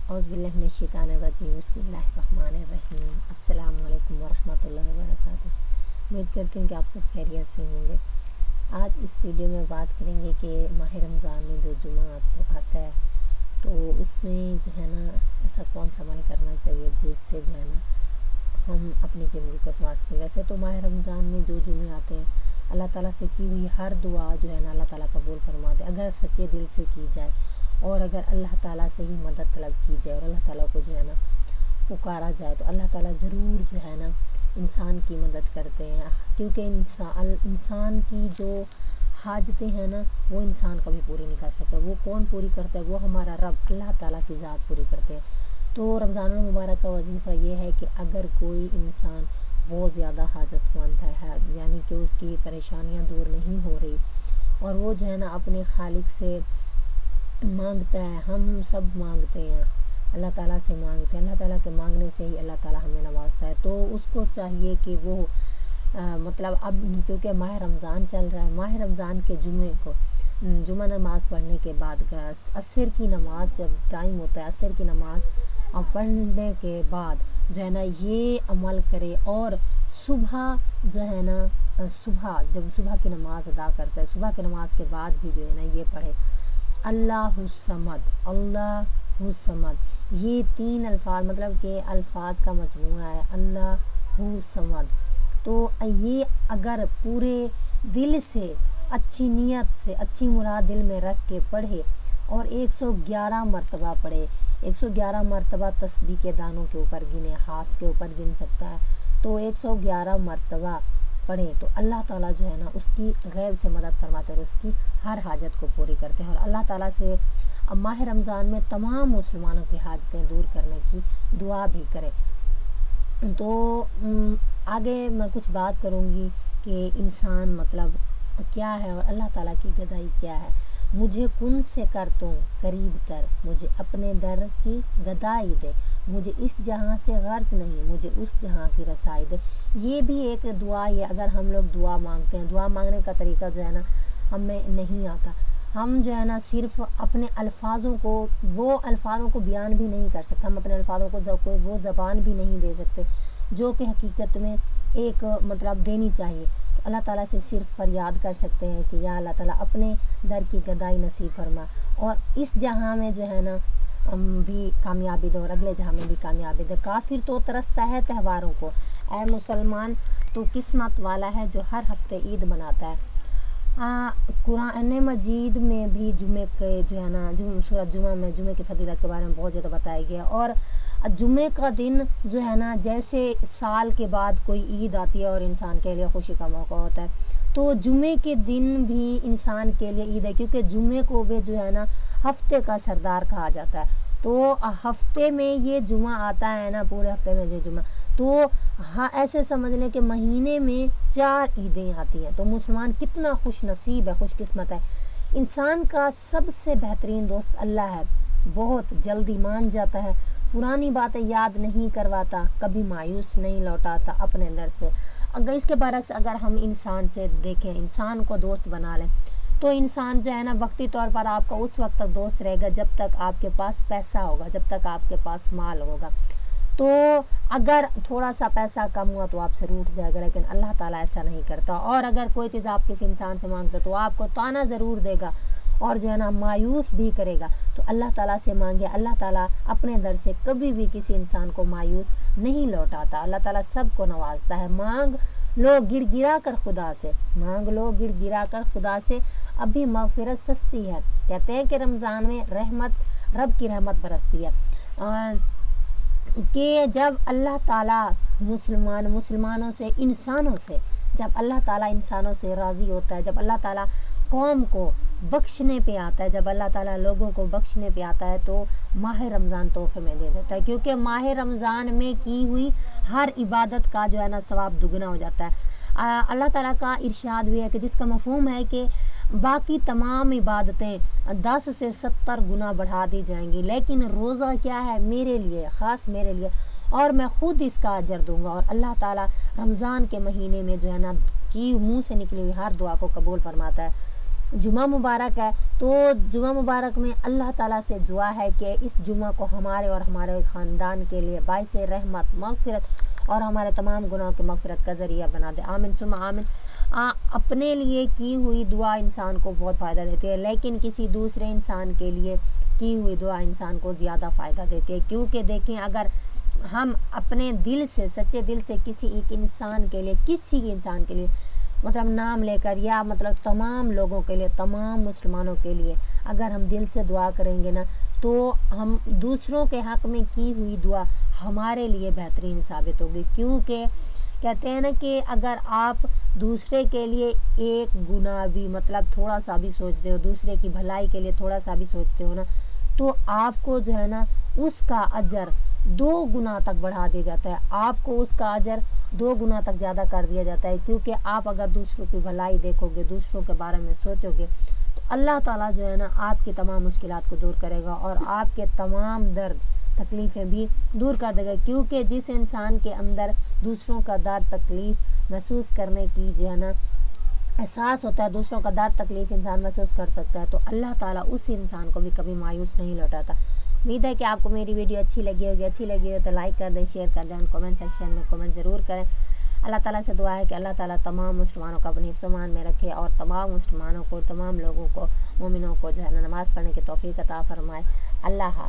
اعوذ باللہ من الشیطان الرجیم بسم اللہ الرحمن الرحیم السلام علیکم ورحمۃ اللہ وبرکاتہ۔ امید کرتی ہوں کہ آپ سب خیریت سے ہوں گے۔ آج اس ویڈیو میں بات کریں گے کہ ماہ رمضان میں جو جمعہ آتا ہے تو اس میں جو ہے نا ایسا کون سا عمل کرنا چاہیے جس سے جو ہے نا ہم اپنی زندگی کو سنوار سکیں۔ ویسے تو ماہ رمضان میں جو جمعے آتے ہیں اللہ تعالیٰ سے کی ہوئی ہر دعا جو ہے نا اللہ تعالیٰ قبول فرما دے، اگر سچے دل سے کی جائے اور اگر اللہ تعالیٰ سے ہی مدد طلب کی جائے اور اللہ تعالیٰ کو جو ہے نا پکارا جائے تو اللہ تعالیٰ ضرور جو ہے نا انسان کی مدد کرتے ہیں، کیونکہ انسان کی جو حاجتیں ہیں نا وہ انسان کبھی پوری نہیں کر سکتا۔ وہ کون پوری کرتا ہے؟ وہ ہمارا رب اللہ تعالیٰ کی ذات پوری کرتے ہیں۔ تو رمضان المبارک کا وظیفہ یہ ہے کہ اگر کوئی انسان بہت زیادہ حاجت مند ہے، یعنی کہ اس کی پریشانیاں دور نہیں ہو رہی اور وہ جو ہے نا اپنے خالق سے مانگتا ہے، ہم سب مانگتے ہیں، اللہ تعالیٰ سے مانگتے ہیں، اللہ تعالیٰ کے مانگنے سے ہی اللہ تعالیٰ ہمیں نوازتا ہے، تو اس کو چاہیے کہ وہ مطلب اب کیونکہ ماہ رمضان چل رہا ہے، ماہ رمضان کے جمعے کو جمعہ نماز پڑھنے کے بعد عصر کی نماز جب ٹائم ہوتا ہے، عصر کی نماز پڑھنے کے بعد جو ہے نا یہ عمل کرے اور صبح جو ہے نا جب صبح کی نماز ادا کرتا ہے، صبح کی نماز کے بعد بھی جو ہے نا یہ پڑھے اللہ الصمد، اللہ الصمد، یہ 3 الفاظ مطلب کہ الفاظ کا مجموعہ ہے اللہ الصمد۔ تو یہ اگر پورے دل سے اچھی نیت سے اچھی مراد دل میں رکھ کے پڑھے اور 111 مرتبہ پڑھے، 111 مرتبہ تسبیح کے دانوں کے اوپر گنے، ہاتھ کے اوپر گن سکتا ہے، تو 111 مرتبہ پڑھے تو اللہ تعالیٰ جو ہے نا اس کی غیب سے مدد فرماتے اور اس کی ہر حاجت کو پوری کرتے ہیں، اور اللہ تعالیٰ سے ماہ رمضان میں تمام مسلمانوں کی حاجتیں دور کرنے کی دعا بھی کرے۔ تو آگے میں کچھ بات کروں گی کہ انسان مطلب کیا ہے اور اللہ تعالیٰ کی گدائی کیا ہے۔ مجھے کن سے کر تو قریب تر، مجھے اپنے در کی گدائی دے، مجھے اس جہاں سے غرض نہیں، مجھے اس جہاں کی رسائی دے۔ یہ بھی ایک دعا ہے، اگر ہم لوگ دعا مانگتے ہیں، دعا مانگنے کا طریقہ جو ہے نا ہمیں نہیں آتا، ہم جو ہے نا صرف اپنے الفاظوں کو بیان بھی نہیں کر سکتے، ہم اپنے الفاظوں کو کوئی وہ زبان بھی نہیں دے سکتے جو کہ حقیقت میں ایک مطلب دینی چاہیے۔ تو اللہ تعالیٰ سے صرف فریاد کر سکتے ہیں کہ یا اللہ تعالیٰ اپنے در کی گدائی نصیب فرما اور اس جہاں میں جو ہے نا بھی کامیابی دے اور اگلے جہاں میں بھی کامیابی دے۔ کافر تو ترستا ہے تہواروں کو، اے مسلمان تو قسمت والا ہے جو ہر ہفتے عید مناتا ہے۔ قرآن مجید میں بھی جمعے کے جو ہے نا سورۃ جمعہ میں جمعے کی فضیلت کے بارے میں بہت زیادہ بتایا گیا، اور جمعے کا دن جو ہے نا جیسے سال کے بعد کوئی عید آتی ہے اور انسان کے لیے خوشی کا موقع ہوتا ہے، تو جمعے کے دن بھی انسان کے لیے عید ہے، کیونکہ جمعے کو بھی جو ہے نا ہفتے کا سردار کہا جاتا ہے۔ تو ہفتے میں یہ جمعہ آتا ہے نا، پورے ہفتے میں جو جمعہ، تو ایسے سمجھ لیں کہ مہینے میں 4 عیدیں آتی ہیں۔ تو مسلمان کتنا خوش نصیب ہے، خوش قسمت ہے۔ انسان کا سب سے بہترین دوست اللہ ہے، بہت جلدی مان جاتا ہے، پرانی باتیں یاد نہیں کرواتا، کبھی مایوس نہیں لوٹاتا اپنے اندر سے۔ اگر اس کے برعکس اگر ہم انسان سے دیکھیں، انسان کو دوست بنا لیں تو انسان جو ہے نا وقتی طور پر آپ کا اس وقت تک دوست رہے گا جب تک آپ کے پاس پیسہ ہوگا، جب تک آپ کے پاس مال ہوگا۔ تو اگر تھوڑا سا پیسہ کم ہوا تو آپ سے روٹھ جائے گا، لیکن اللہ تعالیٰ ایسا نہیں کرتا، اور اگر کوئی چیز آپ کسی انسان سے مانگتے تو آپ کو طعنہ ضرور دے گا اور جو ہے نا مایوس بھی کرے گا۔ تو اللہ تعالیٰ سے مانگے، اللہ تعالیٰ اپنے در سے کبھی بھی کسی انسان کو مایوس نہیں لوٹاتا، اللہ تعالیٰ سب کو نوازتا ہے۔ مانگ لو گڑ گرا کر خدا سے، مانگ لو گڑ گرا کر خدا سے، ابھی مغفرت سستی ہے۔ کہتے ہیں کہ رمضان میں رب کی رحمت برستی ہے، کہ جب اللہ تعالیٰ مسلمانوں سے انسانوں سے جب اللہ تعالیٰ انسانوں سے راضی ہوتا ہے، جب اللہ تعالیٰ قوم کو بخشنے پہ آتا ہے، جب اللہ تعالیٰ لوگوں کو بخشنے پہ آتا ہے تو ماہ رمضان تحفے میں دے دیتا ہے، کیونکہ ماہ رمضان میں کی ہوئی ہر عبادت کا جو ہے نا ثواب دگنا ہو جاتا ہے۔ اللہ تعالیٰ کا ارشاد بھی ہے کہ جس کا مفہوم ہے کہ باقی تمام عبادتیں 10 سے 70 گنا بڑھا دی جائیں گی، لیکن روزہ کیا ہے؟ میرے لیے، خاص میرے لیے، اور میں خود اس کا اجر دوں گا۔ اور اللہ تعالیٰ رمضان کے مہینے میں جو ہے نا کی منہ سے نکلی ہوئی ہر دعا کو قبول فرماتا ہے۔ جمعہ مبارک ہے، تو جمعہ مبارک میں اللہ تعالیٰ سے دعا ہے کہ اس جمعہ کو ہمارے اور ہمارے خاندان کے لیے باعث رحمت، مغفرت اور ہمارے تمام گناہوں کی مغفرت کا ذریعہ بنا دے، آمین ثم آمین۔ اپنے لیے کی ہوئی دعا انسان کو بہت فائدہ دیتی ہے، لیکن کسی دوسرے انسان کے لیے کی ہوئی دعا انسان کو زیادہ فائدہ دیتی ہے، کیونکہ دیکھیں اگر ہم اپنے دل سے، سچے دل سے کسی ایک انسان کے لیے مطلب نام لے کر، یا مطلب تمام لوگوں کے لیے، تمام مسلمانوں کے لیے اگر ہم دل سے دعا کریں گے نا، تو ہم دوسروں کے حق میں کی ہوئی دعا ہمارے لیے بہترین ثابت ہوگی، کیونکہ کہتے ہیں نا کہ اگر آپ دوسرے کے لیے ایک گناہ بھی مطلب تھوڑا سا بھی سوچتے ہو، دوسرے کی بھلائی کے لیے تھوڑا سا بھی سوچتے ہو نا، تو آپ کو جو ہے نا اس کا اجر 2 گنا تک بڑھا دیا جاتا ہے، آپ کو اس کا اجر 2 گنا تک زیادہ کر دیا جاتا ہے، کیونکہ آپ اگر دوسروں کی بھلائی دیکھو گے، دوسروں کے بارے میں سوچو گے، تو اللہ تعالیٰ جو ہے نا آپ کی تمام مشکلات کو دور کرے گا اور آپ کے تمام درد تکلیفیں بھی دور کر دے گا، کیونکہ جس انسان کے اندر دوسروں کا درد تکلیف محسوس کرنے کی جو ہے نا احساس ہوتا ہے، دوسروں کا درد تکلیف انسان محسوس کر سکتا ہے، تو اللہ تعالیٰ اس انسان کو بھی کبھی مایوس نہیں لوٹاتا۔ امید ہے کہ آپ کو میری ویڈیو اچھی لگی ہو تو لائک کر دیں، شیئر کر دیں، کمنٹ سیکشن میں کمنٹ ضرور کریں۔ اللہ تعالیٰ سے دعا ہے کہ اللہ تعالیٰ تمام مسلمانوں کو اپنی حفظ و امان میں رکھے اور تمام مسلمانوں کو، تمام لوگوں کو، مومنوں کو جو ہے نا نماز پڑھنے کی توفیق عطا فرمائے۔ اللہ حافظ۔